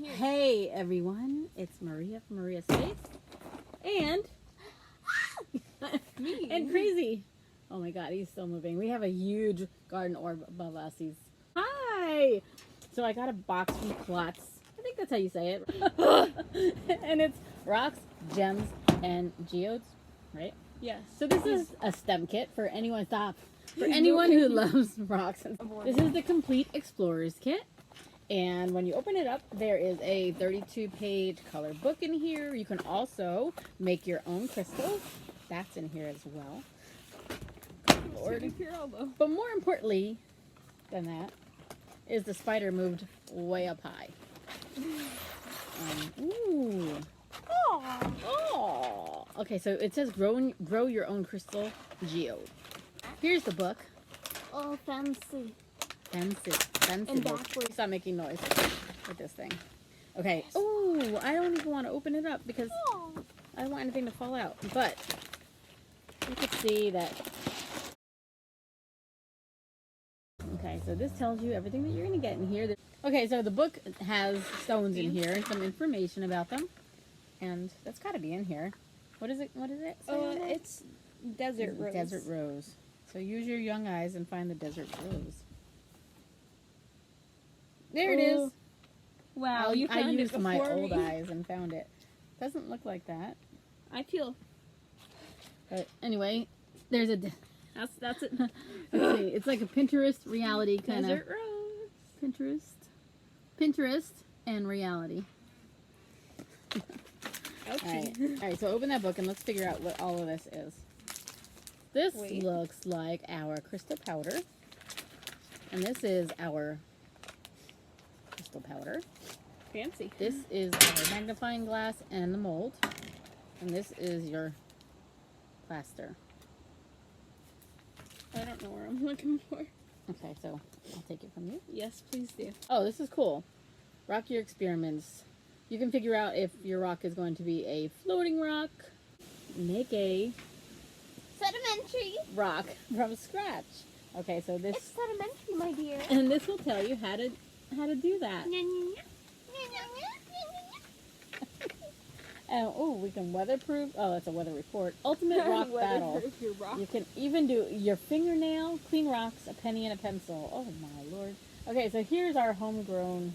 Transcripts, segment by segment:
here. Hey everyone, it's Maria from Maria's Space, and Me. and Crazy. Oh my God, he's still moving. We have a huge garden orb above us. Hi. So I got a box from Klutz. I think that's how you say it. And it's rocks, gems, and geodes, right? Yes. So this is a STEM kit for anyone. For anyone who loves rocks. This is the complete explorer's kit. And when you open it up, there is a 32-page color book in here. You can also make your own crystals. That's in here as well. Lord. But more importantly than that is the spider moved way up high. Ooh. Oh. Okay, so it says grow your own crystal geode. Here's the book. Oh, fancy. Fancy And book. backwards. Stop making noise with this thing. Okay. Oh, I don't even want to open it up because I don't want anything to fall out. But you can see that. Okay, so this tells you everything that you're going to get in here. Okay, so the book has stones in here and some information about them. And that's got to be in here. What is it? What is it? It's desert rose. Desert rose. So use your young eyes and find the desert rose. There it is. Wow, I you found it used my before old me. eyes and found it. Doesn't look like that. I feel. But anyway, there's a... That's it. Let's see. It's like a Pinterest reality kind of... Desert rose. Pinterest and reality. Okay. Alright, so open that book and let's figure out what all of this is. This Wait. looks like our crystal powder. And this is our crystal powder. Fancy. This is our magnifying glass and the mold. And this is your plaster. I don't know where I'm looking for. Okay, so I'll take it from you. Yes, please do. Oh, this is cool. Rock your experiments. You can figure out if your rock is going to be a floating rock. Make a Sedimentary. rock from scratch. Okay, so this... It's sedimentary, my dear. And this will tell you how to do that. And oh, we can weatherproof. Oh, that's a weather report. Ultimate rock battle. Weatherproof your rock. You can even do your fingernail, clean rocks, a penny, and a pencil. Oh my lord. Okay, so here's our homegrown.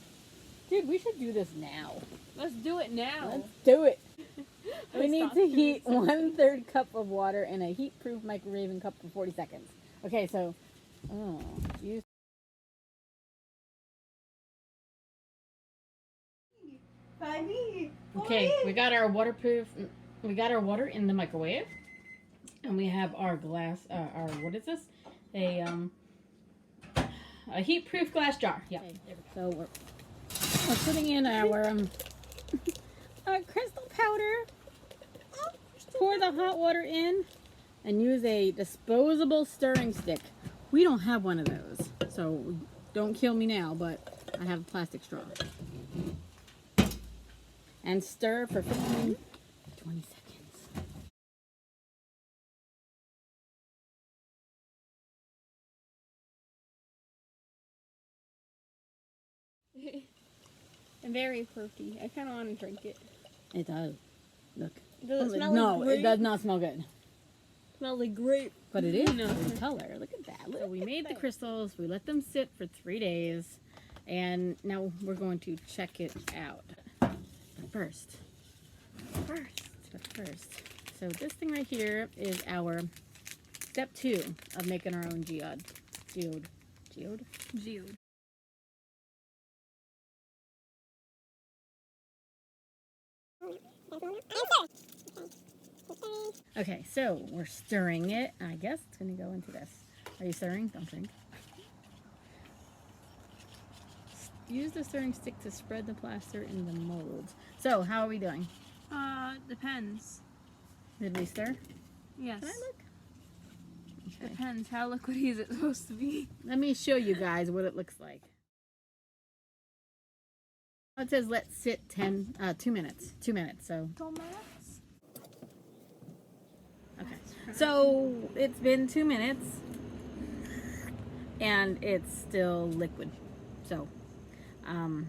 Dude, we should do this now. Let's do it now. Let's do it. We I need stopped to doing heat something. 1/3 cup of water in a heat-proof microwave cup for 40 seconds. Okay, so use. Okay, we got our waterproof. We got our water in the microwave, and we have our glass. Our what is this? A heat-proof glass jar. Yeah. Okay, so we're putting in our crystal powder. Pour the hot water in, and use a disposable stirring stick. We don't have one of those, so don't kill me now. But I have a plastic straw. And stir for 15 to 20 seconds. Very fruity. I kind of want to drink it. It does. Look. Does it smell no, like grape? it does not smell good. Smells like grape. But it is No. in color. Look at that. So we made the crystals. We let them sit for 3 days. And now we're going to check it out. But first. So this thing right here is our step 2 of making our own geode. Geode? Okay, so we're stirring it. I guess it's going to go into this. Are you stirring? Don't drink. Use the stirring stick to spread the plaster in the mold. So, how are we doing? Depends. Did we stir? Yes. Can I look? Okay. Depends. How liquidy is it supposed to be? Let me show you guys what it looks like. It says let's sit 2 minutes. 2 minutes, so. Okay. So, it's been 2 minutes. And it's still liquid. So,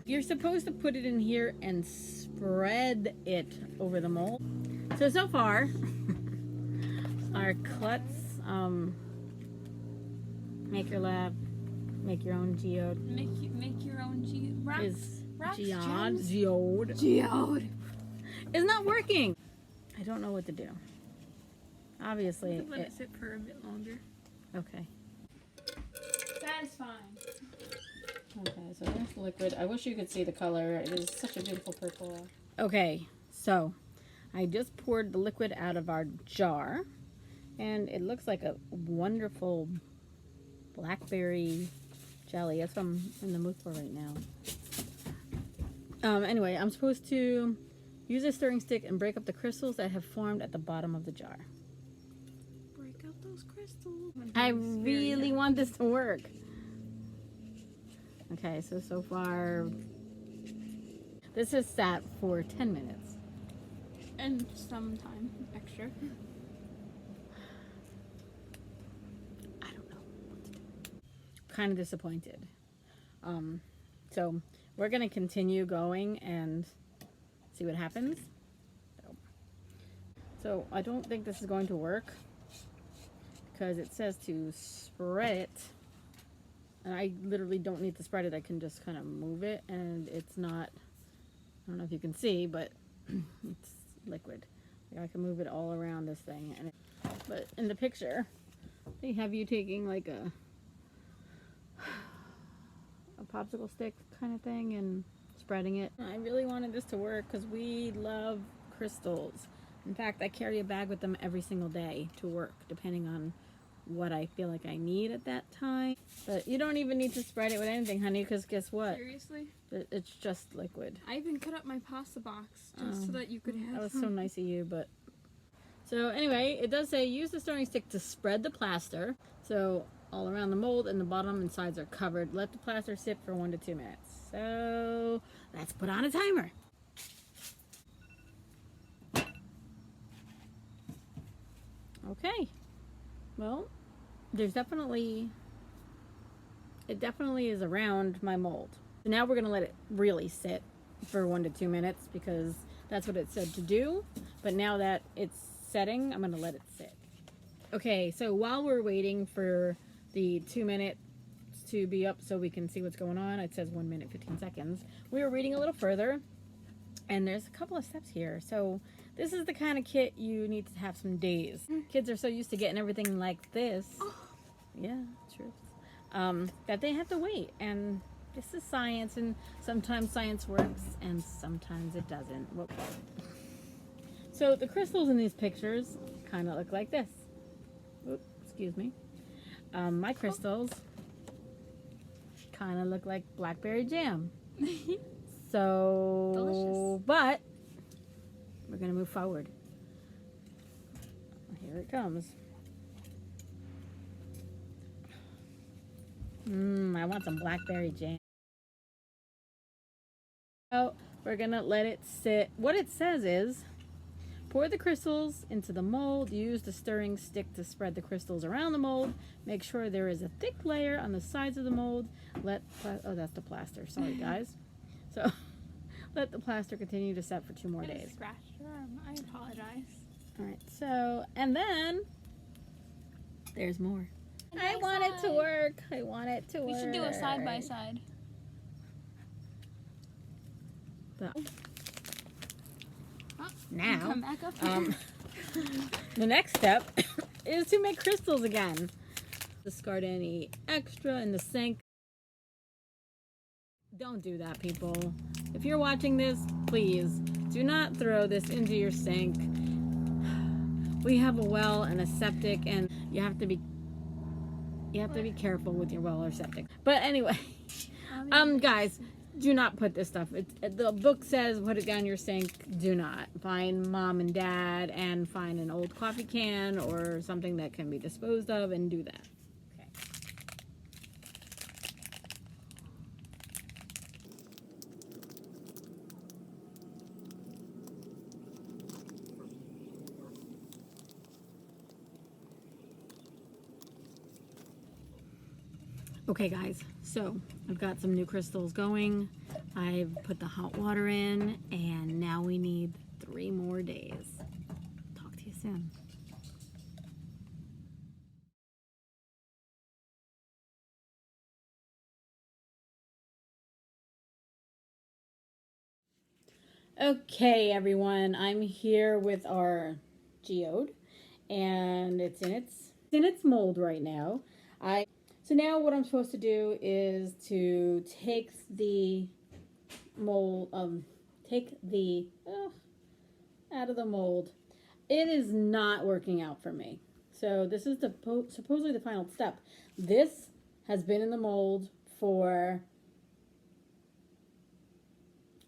You're supposed to put it in here and spread it over the mold. So far, our Klutz, make your lab, make your own geode. Make your own geode. Is geode. Geode. It's not working. I don't know what to do. Obviously. Let it sit for a bit longer. Okay. Satisfying. Okay, so there's the liquid. I wish you could see the color. It is such a beautiful purple. Okay, so I just poured the liquid out of our jar, and it looks like a wonderful blackberry jelly. That's what I'm in the mood for right now. Anyway, I'm supposed to use a stirring stick and break up the crystals that have formed at the bottom of the jar. Break out those crystals. I really want this to work. Okay, so far, this has sat for 10 minutes. And some time extra. I don't know what to do. Kind of disappointed. So we're going to continue going and see what happens. So I don't think this is going to work because it says to spread it. And I literally don't need to spread it. I can just kind of move it, and it's not, I don't know if you can see, but it's liquid. Like I can move it all around this thing. But in the picture, they have you taking like a popsicle stick kind of thing and spreading it. I really wanted this to work because we love crystals. In fact, I carry a bag with them every single day to work, depending on what I feel like I need at that time. But you don't even need to spread it with anything, honey, because guess what? Seriously? It's just liquid. I even cut up my pasta box just so that you could have That was so nice of you, but... So anyway, it does say use the stirring stick to spread the plaster. So all around the mold and the bottom and sides are covered. Let the plaster sit for 1 to 2 minutes. So let's put on a timer. Okay. Well, it definitely is around my mold. So now we're going to let it really sit for 1 to 2 minutes because that's what it said to do. But now that it's setting, I'm going to let it sit. Okay, so while we're waiting for the 2 minutes to be up so we can see what's going on, it says 1 minute 15 seconds. We were reading a little further, and there's a couple of steps here. So this is the kind of kit you need to have some days. Kids are so used to getting everything like this. Yeah, true. That they have to wait. And this is science, and sometimes science works and sometimes it doesn't. So the crystals in these pictures kind of look like this. Oops, excuse me. My crystals kind of look like blackberry jam. So, delicious. But we're going to move forward. Here it comes. I want some blackberry jam. So we're going to let it sit. What it says is, pour the crystals into the mold. Use the stirring stick to spread the crystals around the mold. Make sure there is a thick layer on the sides of the mold. Oh, that's the plaster. Sorry, guys. So let the plaster continue to set for 2 more days. Scratched your arm. I apologize. All right. So, and then there's more. I Nice want it to side. work. I want it to work. We should do a side by side. But Come now, back up here. the next step is to make crystals again. Discard any extra in the sink. Don't do that, people. If you're watching this, please do not throw this into your sink. We have a well and a septic, and you have to be careful with your well or septic. But anyway, guys, do not put this stuff. The book says put it down your sink. Do not. Find mom and dad and find an old coffee can or something that can be disposed of and do that. Okay. Okay guys, so I've got some new crystals going. I've put the hot water in, and now we need 3 more days. Talk to you soon. Okay, everyone, I'm here with our geode, and it's in its mold right now. So now what I'm supposed to do is to take the mold, take the out of the mold. It is not working out for me. So this is the supposedly the final step. This has been in the mold for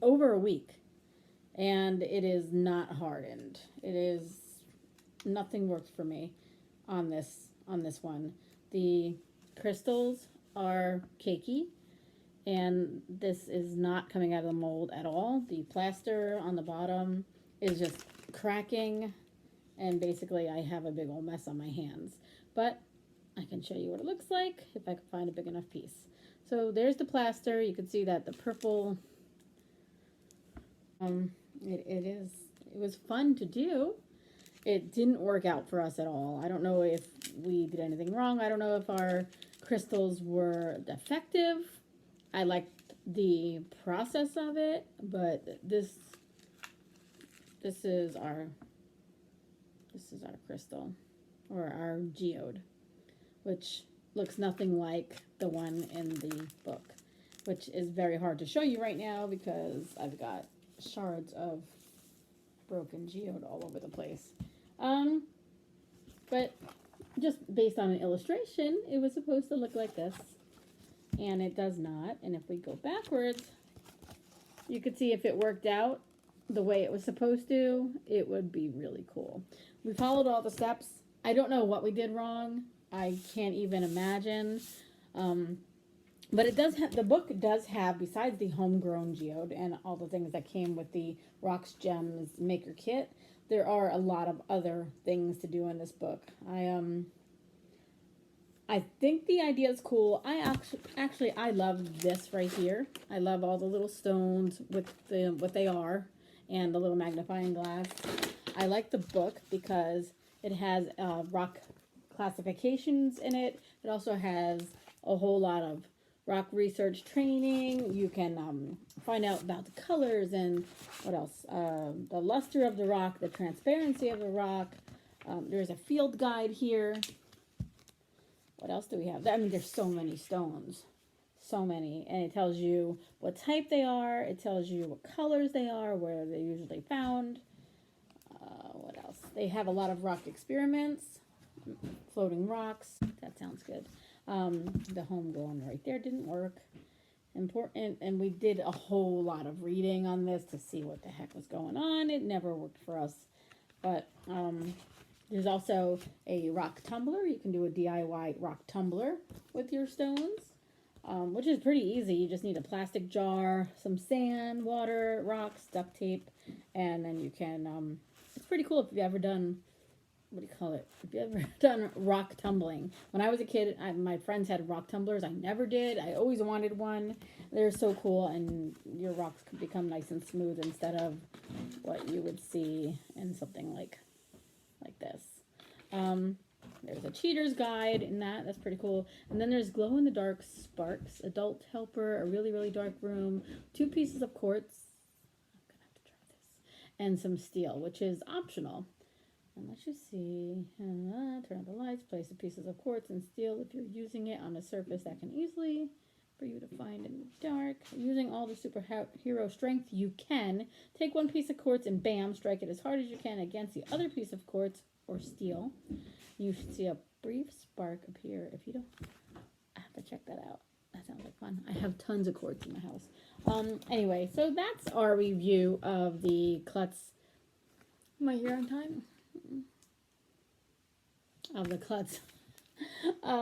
over a week, and it is not hardened. It is nothing works for me on this one. The crystals are cakey, and this is not coming out of the mold at all. The plaster on the bottom is just cracking, and basically I have a big old mess on my hands. But I can show you what it looks like if I can find a big enough piece. So there's the plaster. You can see that the purple, it was fun to do. It didn't work out for us at all. I don't know if we did anything wrong. I don't know if our crystals were defective. I liked the process of it, but this is our crystal, or our geode, which looks nothing like the one in the book, which is very hard to show you right now because I've got shards of broken geode all over the place. But just based on an illustration, it was supposed to look like this, and it does not. And if we go backwards, you could see if it worked out the way it was supposed to, it would be really cool. We followed all the steps. I don't know what we did wrong. I can't even imagine. But it does have, the book does have, besides the homegrown geode and all the things that came with the Rocks Gems Maker Kit, there are a lot of other things to do in this book. I think the idea is cool. I love this right here. I love all the little stones with what they are and the little magnifying glass. I like the book because it has rock classifications in it. It also has a whole lot of rock research training. You can find out about the colors and what else, the luster of the rock, the transparency of the rock. There's a field guide here. What else do we have? I mean, there's so many stones, so many, and it tells you what type they are. It tells you what colors they are, where they're usually found. What else? They have a lot of rock experiments, floating rocks. That sounds good. The homegrown right there didn't work. Important, and we did a whole lot of reading on this to see what the heck was going on. It never worked for us, but there's also a rock tumbler. You can do a DIY rock tumbler with your stones, which is pretty easy. You just need a plastic jar, some sand, water, rocks, duct tape, and then you can, it's pretty cool if you've ever done, what do you call it? If you've ever done rock tumbling. When I was a kid, my friends had rock tumblers. I never did. I always wanted one. They're so cool, and your rocks could become nice and smooth instead of what you would see in something like this. There's a cheater's guide in that. That's pretty cool. And then there's glow-in-the-dark sparks, adult helper, a really, really dark room, 2 pieces of quartz. I'm going to have to try this. And some steel, which is optional. And let's just see. Turn on the lights, place the pieces of quartz and steel if you're using it on a surface that can easily for you to find in the dark. Using all the superhero strength you can, take 1 piece of quartz and bam, strike it as hard as you can against the other piece of quartz or steel. You should see a brief spark appear. If you don't, I have to check that out. That sounds like fun. I have tons of quartz in my house. Anyway, so that's our review of the Klutz. Am I here on time? Of the Klutz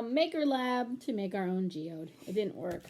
Maker Lab to make our own geode. It didn't work.